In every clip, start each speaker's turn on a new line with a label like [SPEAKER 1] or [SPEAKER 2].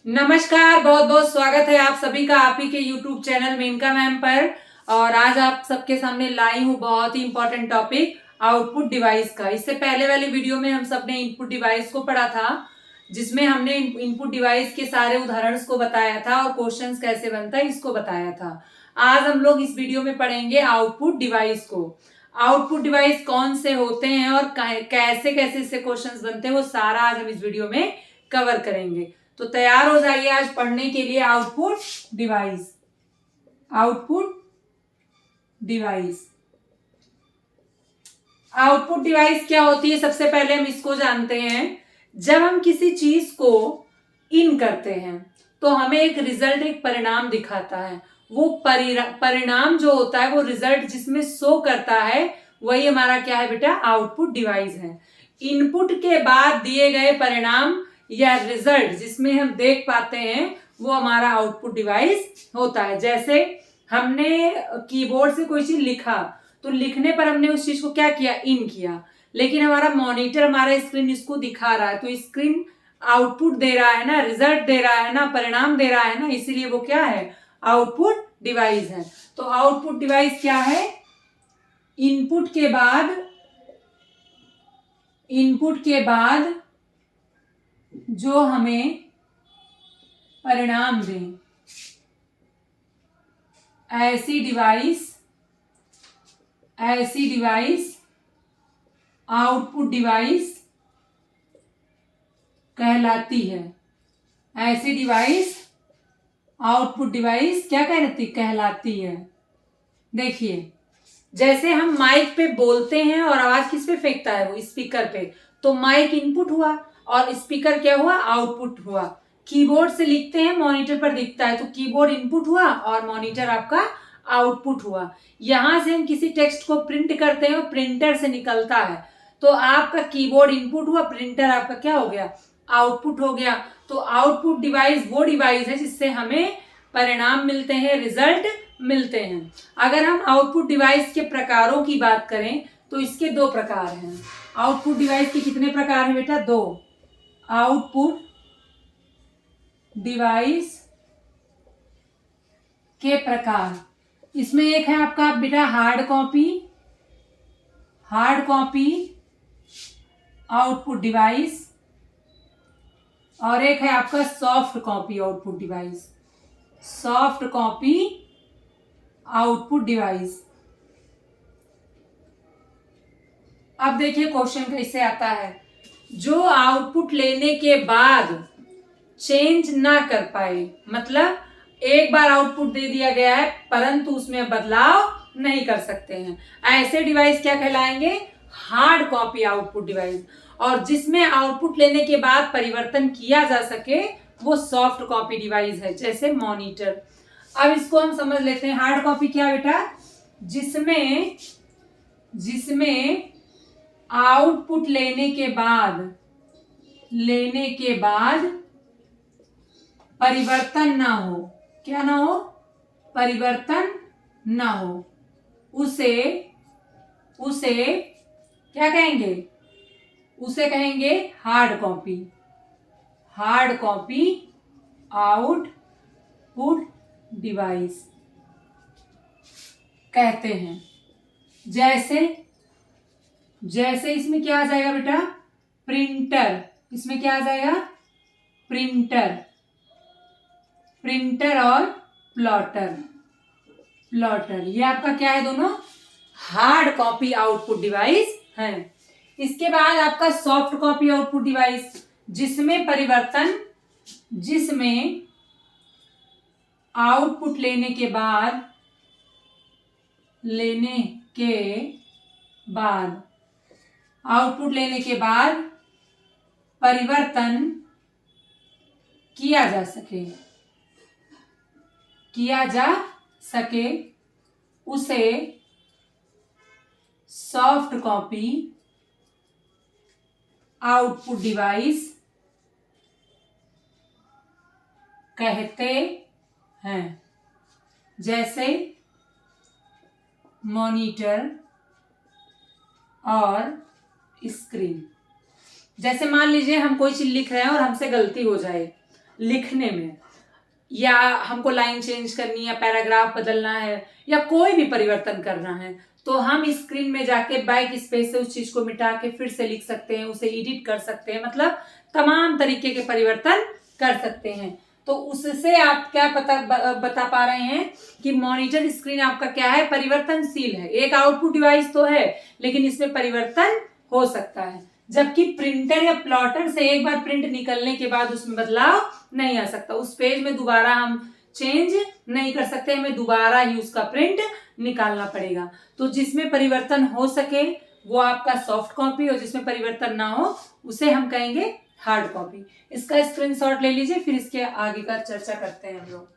[SPEAKER 1] नमस्कार, बहुत बहुत स्वागत है आप सभी का आप ही के YouTube चैनल मेनका मैम पर। और आज आप सबके सामने लाई हूँ बहुत ही इंपॉर्टेंट टॉपिक आउटपुट डिवाइस का। इससे पहले वाली वीडियो में हम सबने इनपुट डिवाइस को पढ़ा था, जिसमें हमने इनपुट डिवाइस के सारे उदाहरण को बताया था और क्वेश्चंस कैसे बनता है इसको बताया था। आज हम लोग इस वीडियो में पढ़ेंगे आउटपुट डिवाइस को। आउटपुट डिवाइस कौन से होते हैं और कैसे कैसे इससे क्वेश्चंस बनते हैं, वो सारा आज हम इस वीडियो में कवर करेंगे। तो तैयार हो जाइए आज पढ़ने के लिए output device. Output device output device क्या होती है, सबसे पहले हम इसको जानते हैं। जब हम किसी चीज को इन करते हैं तो हमें एक रिजल्ट, एक परिणाम दिखाता है। वो परिणाम जो होता है, वो रिजल्ट जिसमें शो करता है, वही हमारा क्या है बेटा, आउटपुट डिवाइस है। इनपुट के बाद दिए गए परिणाम या रिजल्ट जिसमें हम देख पाते हैं, वो हमारा आउटपुट डिवाइस होता है। जैसे हमने कीबोर्ड से कोई चीज लिखा, तो लिखने पर हमने उस चीज को क्या किया, इन किया। लेकिन हमारा मॉनिटर, हमारा स्क्रीन इसको दिखा रहा है, तो स्क्रीन आउटपुट दे रहा है ना, रिजल्ट दे रहा है ना, परिणाम दे रहा है ना, इसीलिए वो क्या है, आउटपुट डिवाइस है। तो आउटपुट डिवाइस क्या है, इनपुट के बाद जो हमें परिणाम दें, ऐसी डिवाइस आउटपुट डिवाइस कहलाती है। ऐसी डिवाइस आउटपुट डिवाइस क्या कहलाती है। देखिए, जैसे हम माइक पे बोलते हैं और आवाज किस पे फेंकता है, वो स्पीकर पे, तो माइक इनपुट हुआ और स्पीकर क्या हुआ, आउटपुट हुआ। कीबोर्ड से लिखते हैं, मॉनिटर पर दिखता है, तो कीबोर्ड इनपुट हुआ और मॉनिटर आपका आउटपुट हुआ। यहां से हम किसी टेक्स्ट को प्रिंट करते हैं, प्रिंटर से निकलता है, तो आपका कीबोर्ड इनपुट हुआ, प्रिंटर आपका क्या हो गया, आउटपुट हो गया। तो आउटपुट डिवाइस वो डिवाइस है जिससे हमें परिणाम मिलते हैं, रिजल्ट मिलते हैं। अगर हम आउटपुट डिवाइस के प्रकारों की बात करें तो इसके दो प्रकार हैं। आउटपुट डिवाइस के कितने प्रकार हैं बेटा, दो। आउटपुट डिवाइस के प्रकार, इसमें एक है आपका बेटा हार्ड कॉपी आउटपुट डिवाइस, और एक है आपका soft copy output device. Soft copy output device. अब देखिए क्वेश्चन कैसे आता है। जो आउटपुट लेने के बाद चेंज ना कर पाए, मतलब एक बार आउटपुट दे दिया गया है परंतु उसमें बदलाव नहीं कर सकते हैं, ऐसे डिवाइस क्या कहलाएंगे, हार्ड कॉपी आउटपुट डिवाइस। और जिसमें आउटपुट लेने के बाद परिवर्तन किया जा सके, वो सॉफ्ट कॉपी डिवाइस है, जैसे मॉनिटर। अब इसको हम समझ लेते हैं। हार्ड कॉपी क्या बेटा, जिसमें आउटपुट लेने के बाद परिवर्तन ना हो, क्या ना हो, परिवर्तन ना हो, उसे क्या कहेंगे, उसे कहेंगे हार्ड कॉपी आउटपुट डिवाइस कहते हैं। जैसे इसमें क्या आ जाएगा बेटा, प्रिंटर। इसमें क्या आ जाएगा, प्रिंटर और प्लॉटर, ये आपका क्या है, दोनों हार्ड कॉपी आउटपुट डिवाइस हैं। इसके बाद आपका सॉफ्ट कॉपी आउटपुट डिवाइस, जिसमें आउटपुट लेने के बाद परिवर्तन किया जा सके, उसे सॉफ्ट कॉपी आउटपुट डिवाइस कहते हैं। जैसे मॉनिटर और स्क्रीन। जैसे मान लीजिए हम कोई चीज लिख रहे हैं और हमसे गलती हो जाए, लिखने में, या हमको लाइन चेंज करनी है, पैराग्राफ बदलना है, या कोई भी परिवर्तन करना है, तो हम स्क्रीन में जाके बैक स्पेस से उस चीज को मिटा के फिर से लिख सकते हैं, उसे एडिट कर सकते हैं, मतलब तमाम तरीके के परिवर्तन कर सकते हैं। तो उससे आप क्या बता पा रहे हैं कि मॉनिटर स्क्रीन आपका क्या है, परिवर्तनशील है। एक आउटपुट डिवाइस तो है, लेकिन इसमें परिवर्तन हो सकता है, जबकि प्रिंटर या प्लॉटर से एक बार प्रिंट निकलने के बाद उसमें बदलाव नहीं आ सकता। उस पेज में दोबारा हम चेंज नहीं कर सकते, हमें दोबारा ही उसका प्रिंट निकालना पड़ेगा। तो जिसमें परिवर्तन हो सके वो आपका सॉफ्ट कॉपी, और जिसमें परिवर्तन ना हो उसे हम कहेंगे हार्ड कॉपी। इसका स्क्रीनशॉट ले लीजिए, फिर इसके आगे का चर्चा करते हैं हम लोग।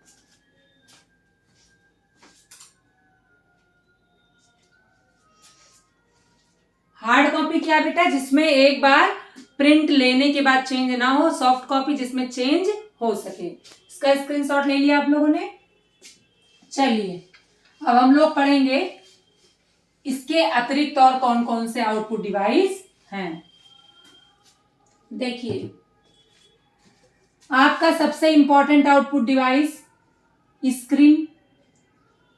[SPEAKER 1] हार्ड कॉपी क्या बेटा, जिसमें एक बार प्रिंट लेने के बाद चेंज ना हो। सॉफ्ट कॉपी जिसमें चेंज हो सके। इसका स्क्रीनशॉट ले लिया आप लोगों ने। चलिए अब हम लोग पढ़ेंगे इसके अतिरिक्त और कौन कौन से आउटपुट डिवाइस हैं। देखिए आपका सबसे important output device screen.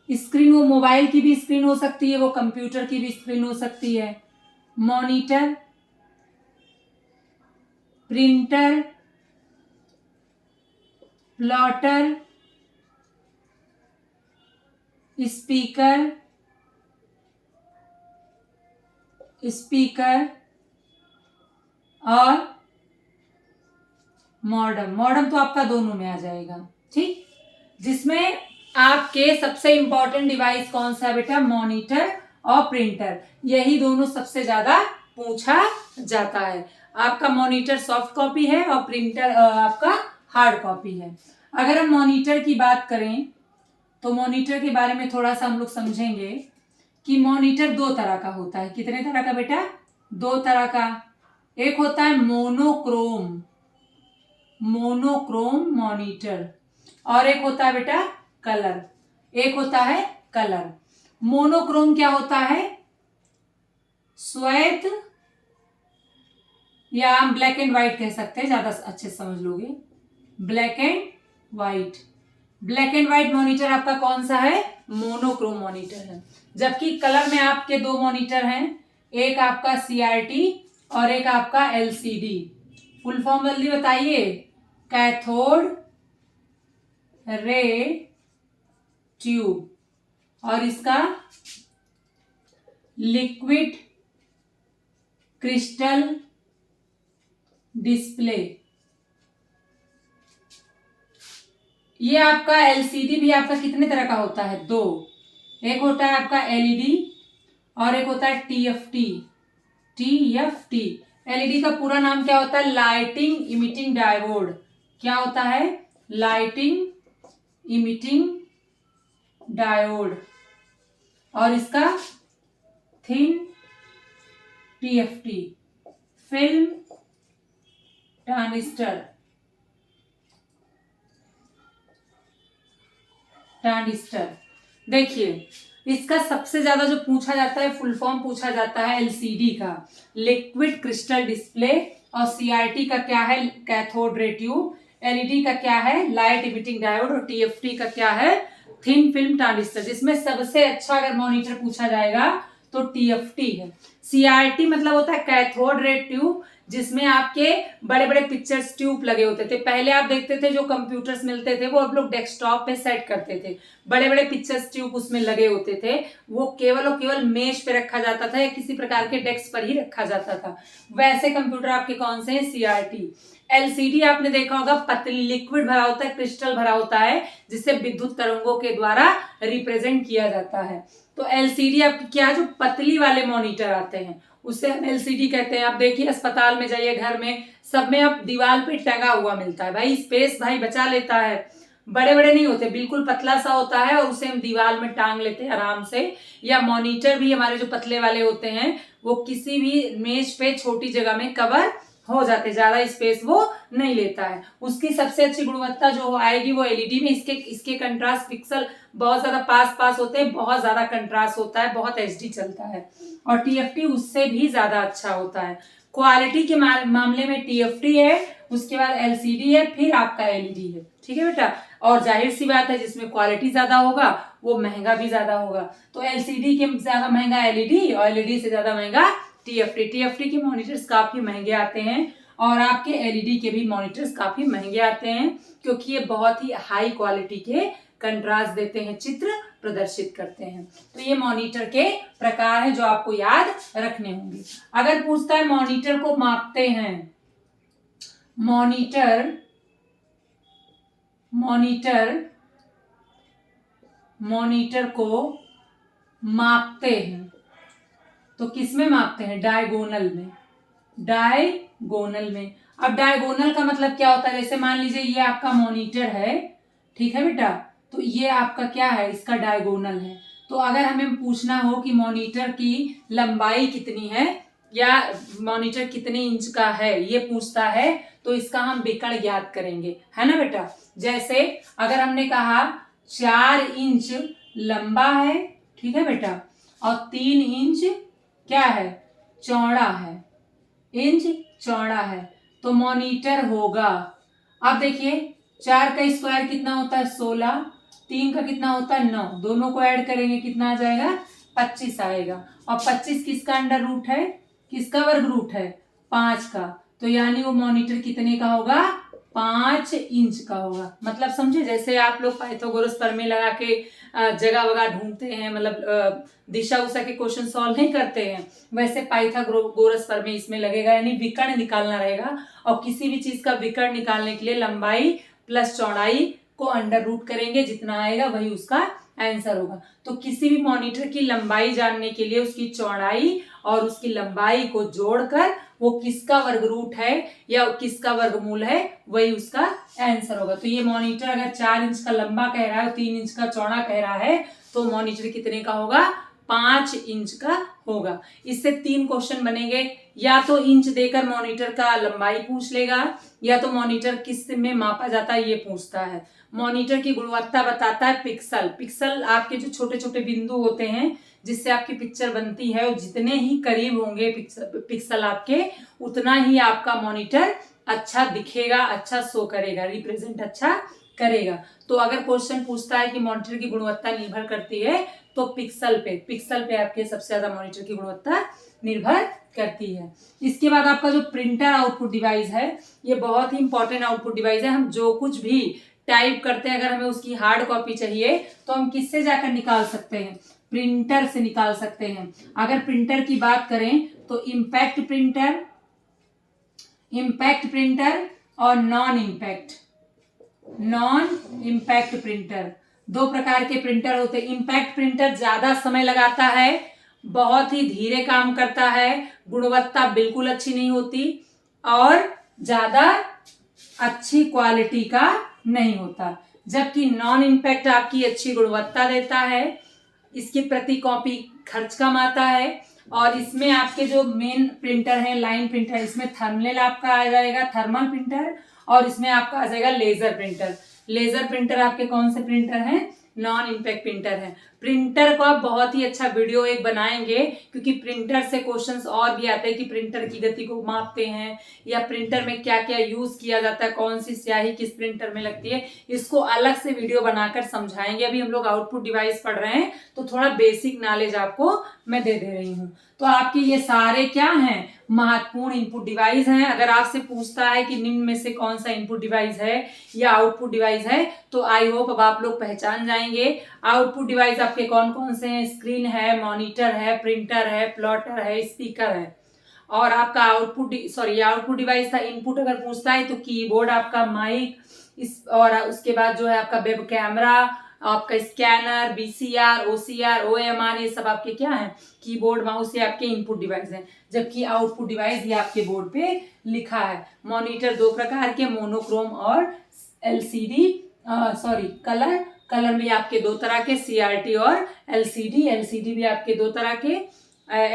[SPEAKER 1] Screen वो मोबाइल की भी स्क्रीन हो सकती है, वो कंप्यूटर की भी स्क्रीन हो सकती है। मॉनिटर, प्रिंटर, प्लॉटर, स्पीकर, और मॉडेम। मॉडेम तो आपका दोनों में आ जाएगा, ठीक। जिसमें आपके सबसे इंपॉर्टेंट डिवाइस कौन सा है बेटा, मॉनिटर और प्रिंटर। यही दोनों सबसे ज्यादा पूछा जाता है। आपका मॉनिटर सॉफ्ट कॉपी है और प्रिंटर आपका हार्ड कॉपी है। अगर हम मॉनिटर की बात करें तो मॉनिटर के बारे में थोड़ा सा हम लोग समझेंगे कि मॉनिटर दो तरह का होता है। कितने तरह का बेटा, दो तरह का। एक होता है मोनोक्रोम मॉनिटर, और एक होता है बेटा कलर। एक होता है कलर। मोनोक्रोम क्या होता है, श्वेत, या हम ब्लैक एंड व्हाइट कह सकते हैं, ज्यादा अच्छे समझ लोगे। Black and white. Black and white monitor आपका कौन सा है, मोनोक्रोम मॉनिटर है। जबकि कलर में आपके दो मॉनिटर हैं, एक आपका CRT और एक आपका LCD। फुल फॉर्म जल्दी बताइए, कैथोड रे ट्यूब, और इसका लिक्विड क्रिस्टल डिस्प्ले। ये आपका LCD भी आपका कितने तरह का होता है, दो। एक होता है आपका LED और एक होता है TFT। LED का पूरा नाम क्या होता है, लाइटिंग इमिटिंग डायोड। क्या होता है, लाइटिंग इमिटिंग डायोड। और इसका थिन TFT, फिल्म ट्रांजिस्टर। देखिए इसका सबसे ज्यादा जो पूछा जाता है, फुल फॉर्म पूछा जाता है LCD का, लिक्विड क्रिस्टल डिस्प्ले, और CRT का क्या है, कैथोड रे ट्यूब। LED का क्या है, लाइट इमिटिंग डायोड, और TFT का क्या है, थिन फिल्म ट्रांजिस्टर। जिसमें सबसे अच्छा अगर मॉनिटर पूछा जाएगा तो TFT है। CRT मतलब होता है कैथोड रे ट्यूब, जिसमें आपके बड़े बड़े पिक्चर्स ट्यूब लगे होते थे। पहले आप देखते थे जो कंप्यूटर्स मिलते थे वो आप लोग डेस्कटॉप पे सेट करते थे, बड़े बड़े पिक्चर्स ट्यूब उसमें लगे होते थे। वो केवल और केवल मेज पे रखा जाता था या किसी प्रकार के डेस्क पर ही रखा जाता था। वैसे कंप्यूटर आपके कौन से हैं, CRT। LCD आपने देखा होगा, पतली लिक्विड भरा होता है, क्रिस्टल भरा होता है, जिसे विद्युत तरंगों के द्वारा रिप्रेजेंट किया जाता है। तो LCD आपकी क्या है, जो पतली वाले मॉनिटर आते हैं उससे हम LCD कहते हैं। आप देखिए अस्पताल में जाइए, घर में, सब में अब दीवार पे टंगा हुआ मिलता है। भाई स्पेस भाई बचा लेता है। बड़े बड़े नहीं होते, बिल्कुल पतला सा होता है और उसे हम दीवार में टांग लेते हैं आराम से। या मॉनिटर भी हमारे जो पतले वाले होते हैं वो किसी भी मेज पे छोटी जगह में कवर हो जाते, ज्यादा स्पेस वो नहीं लेता है। उसकी सबसे अच्छी गुणवत्ता जो आएगी वो LED में। इसके कंट्रास्ट पिक्सल बहुत ज्यादा पास होते हैं, बहुत ज्यादा कंट्रास्ट होता है, बहुत HD चलता है। और TFT उससे भी ज्यादा अच्छा होता है। क्वालिटी के मामले में TFT है, उसके बाद LCD है, फिर आपका LED है। ठीक है बेटा, और जाहिर सी बात है जिसमें क्वालिटी ज्यादा होगा वो महंगा भी ज्यादा होगा। तो LCD के ज्यादा महंगा LED और LED से ज्यादा महंगा TFT के मॉनिटर्स काफी महंगे आते हैं और आपके LED के भी मॉनिटर्स काफी महंगे आते हैं, क्योंकि ये बहुत ही हाई क्वालिटी के कंट्रास्ट देते हैं, चित्र प्रदर्शित करते हैं। तो ये मॉनिटर के प्रकार है जो आपको याद रखने होंगे। अगर पूछता है मॉनिटर को मापते हैं, मॉनिटर को मापते हैं तो किस में मापते हैं? डायगोनल में। अब डायगोनल का मतलब क्या होता है? जैसे मान लीजिए ये आपका मॉनिटर है, ठीक है बेटा, तो ये आपका क्या है? इसका डायगोनल है। तो अगर हमें पूछना हो कि मॉनिटर की लंबाई कितनी है या मॉनिटर कितने इंच का है, ये पूछता है, तो इसका हम विकर्ण ज्ञात करेंगे, है ना बेटा। जैसे अगर हमने कहा 4 इंच लंबा है, ठीक है बेटा, और 3 इंच क्या है? चौड़ा है, तो मॉनिटर होगा। अब देखिए 4 का स्क्वायर कितना होता है? 16, 3 का कितना होता है? 9, दोनों को ऐड करेंगे कितना आ जाएगा? 25 आएगा। और 25 किसका अंडर रूट है? किसका वर्ग रूट है? 5 का। तो यानी वो मॉनिटर कितने का होगा? 5 इंच का होगा। मतलब समझे, जैसे आप लोग पाइथागोरस प्रमेय लगा के जगह वगह ढूंढते हैं, मतलब दिशा उषा के क्वेश्चन सॉल्व नहीं करते हैं, वैसे पाइथागोरस प्रमेय इसमें लगेगा, यानी विकर्ण निकालना रहेगा। और किसी भी चीज का विकर्ण निकालने के लिए लंबाई प्लस चौड़ाई को अंडर रूट करेंगे, जितना आएगा वही उसका आंसर होगा। तो किसी भी मॉनिटर की लंबाई जानने के लिए उसकी चौड़ाई और उसकी लंबाई को जोड़कर वो किसका वर्ग रूट है या किसका वर्गमूल है, वही उसका आंसर होगा। तो ये मॉनिटर अगर 4 इंच का लंबा कह रहा है और 3 इंच का चौड़ा कह रहा है, तो मॉनिटर कितने का होगा? 5 इंच का होगा। इससे 3 क्वेश्चन बनेंगे, या तो इंच देकर मॉनिटर का लंबाई पूछ लेगा, या तो मॉनिटर किस में मापा जाता है ये पूछता है। मॉनिटर की गुणवत्ता बताता है पिक्सल आपके जो छोटे छोटे बिंदु होते हैं जिससे आपकी पिक्चर बनती है, और जितने ही करीब होंगे पिक्सल आपके, उतना ही आपका मॉनिटर अच्छा दिखेगा, अच्छा शो करेगा, रिप्रेजेंट अच्छा करेगा। तो अगर क्वेश्चन पूछता है कि मॉनिटर की गुणवत्ता निर्भर करती है, तो पिक्सल पे आपके सबसे ज्यादा मॉनिटर की गुणवत्ता निर्भर करती है। इसके बाद आपका जो प्रिंटर आउटपुट डिवाइस है, ये बहुत ही इंपॉर्टेंट आउटपुट डिवाइस है। हम जो कुछ भी टाइप करते हैं, अगर हमें उसकी हार्ड कॉपी चाहिए तो हम किससे जाकर निकाल सकते हैं? प्रिंटर से निकाल सकते हैं। अगर प्रिंटर की बात करें तो इम्पैक्ट प्रिंटर और नॉन इम्पैक्ट प्रिंटर, 2 प्रकार के प्रिंटर होते हैं। इम्पैक्ट प्रिंटर ज्यादा समय लगाता है, बहुत ही धीरे काम करता है, गुणवत्ता बिल्कुल अच्छी नहीं होती और ज्यादा अच्छी क्वालिटी का नहीं होता। जबकि नॉन इम्पैक्ट आपकी अच्छी गुणवत्ता देता है, इसकी प्रति कॉपी खर्च कम आता है, और इसमें आपके जो मेन प्रिंटर है लाइन प्रिंटर, इसमें थर्मल आपका आ जाएगा, थर्मल प्रिंटर, और इसमें आपका आ जाएगा लेजर प्रिंटर आपके कौन से प्रिंटर हैं? नॉन इम्पैक्ट प्रिंटर है। प्रिंटर को आप बहुत ही अच्छा वीडियो एक बनाएंगे, क्योंकि प्रिंटर से क्वेश्चंस और भी आते हैं कि प्रिंटर की गति को मापते हैं या प्रिंटर में क्या क्या यूज किया जाता है, कौन सी स्याही किस प्रिंटर में लगती है, इसको अलग से वीडियो बनाकर समझाएंगे। अभी हम लोग आउटपुट डिवाइस पढ़ रहे हैं तो थोड़ा बेसिक नॉलेज आपको मैं दे रही हूँ। तो आपके ये सारे क्या हैं? महत्वपूर्ण इनपुट डिवाइस हैं। अगर आपसे पूछता है कि निम्न में से कौन सा इनपुट डिवाइस है या आउटपुट डिवाइस है, तो आई होप अब आप लोग पहचान जाएंगे। आउटपुट डिवाइस आपके कौन कौन से हैं? स्क्रीन है, मॉनिटर है, प्रिंटर है, प्लॉटर है, स्पीकर है। और आपका आउटपुट डिवाइस था। इनपुट अगर पूछता है तो कीबोर्ड, आपका माइक, और उसके बाद जो है आपका वेब कैमरा, आपका स्कैनर, VCR, OCR, OMR, ये सब आपके क्या है? कीबोर्ड, माउस, ये आपके इनपुट डिवाइस हैं। जबकि आउटपुट डिवाइस ये आपके बोर्ड पे लिखा है। मॉनिटर 2 प्रकार के, मोनोक्रोम और LCD, कलर भी आपके 2 तरह के, CRT और LCD भी आपके 2 तरह के,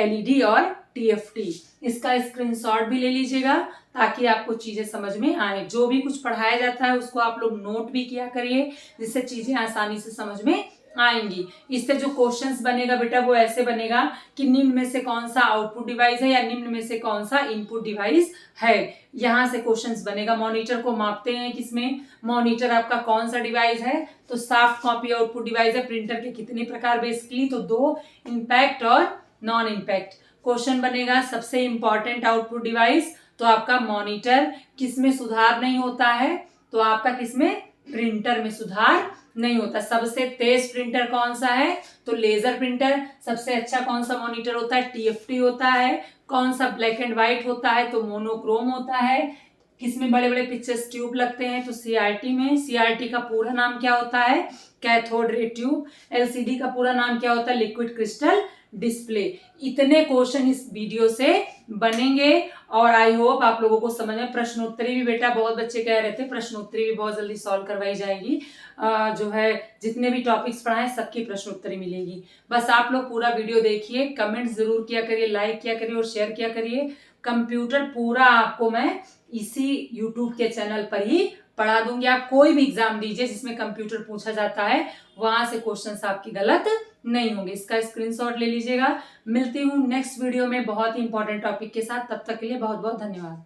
[SPEAKER 1] LED और TFT। इसका स्क्रीनशॉट भी ले लीजिएगा ताकि आपको चीजें समझ में आए। जो भी कुछ पढ़ाया जाता है उसको आप लोग नोट भी किया करिए, जिससे चीजें आसानी से समझ में आएंगी। इससे जो क्वेश्चंस बनेगा बेटा वो ऐसे बनेगा कि निम्न में से कौन सा आउटपुट डिवाइस है या निम्न में से कौन सा इनपुट डिवाइस है। यहां से क्वेश्चंस बनेगा। मॉनिटर को मापते हैं किसमें, मॉनिटर आपका कौन सा डिवाइस है, तो सॉफ्ट कॉपी आउटपुट डिवाइस है। प्रिंटर के कितने प्रकार बेसिकली, तो 2, इंपैक्ट और नॉन इंपैक्ट। क्वेश्चन बनेगा सबसे इंपॉर्टेंट आउटपुट डिवाइस, तो आपका मॉनिटर। किसमें सुधार नहीं होता है, तो आपका किसमें, प्रिंटर में सुधार नहीं होता। सबसे तेज प्रिंटर कौन सा है, तो लेजर प्रिंटर। सबसे अच्छा कौन सा मॉनिटर होता है, टीएफटी होता है। कौन सा ब्लैक एंड व्हाइट होता है, तो मोनोक्रोम होता है। किसमें बड़े बड़े पिक्चर्स ट्यूब लगते हैं, तो सीआरटी में। सीआरटी का पूरा नाम क्या होता है, कैथोड रे ट्यूब। एलसीडी का पूरा नाम क्या होता है, लिक्विड क्रिस्टल डिस्प्ले। इतने क्वेश्चन इस वीडियो से बनेंगे और आई होप आप लोगों को समझ में। प्रश्नोत्तरी भी बेटा बहुत बच्चे कह रहे थे, प्रश्नोत्तरी भी बहुत जल्दी सॉल्व करवाई जाएगी। जो है जितने भी टॉपिक्स पढ़ाए सबकी प्रश्नोत्तरी मिलेगी। बस आप लोग पूरा वीडियो देखिए, कमेंट जरूर किया करिए, लाइक किया करिए और शेयर किया करिए। कंप्यूटर पूरा आपको मैं इसी यूट्यूब के चैनल पर ही पढ़ा दूंगी। आप कोई भी एग्जाम दीजिए जिसमें कंप्यूटर पूछा जाता है, वहां से क्वेश्चंस आपके गलत नहीं होंगे। इसका स्क्रीनशॉट ले लीजिएगा। मिलती हूँ नेक्स्ट वीडियो में बहुत ही इंपॉर्टेंट टॉपिक के साथ। तब तक के लिए बहुत बहुत धन्यवाद।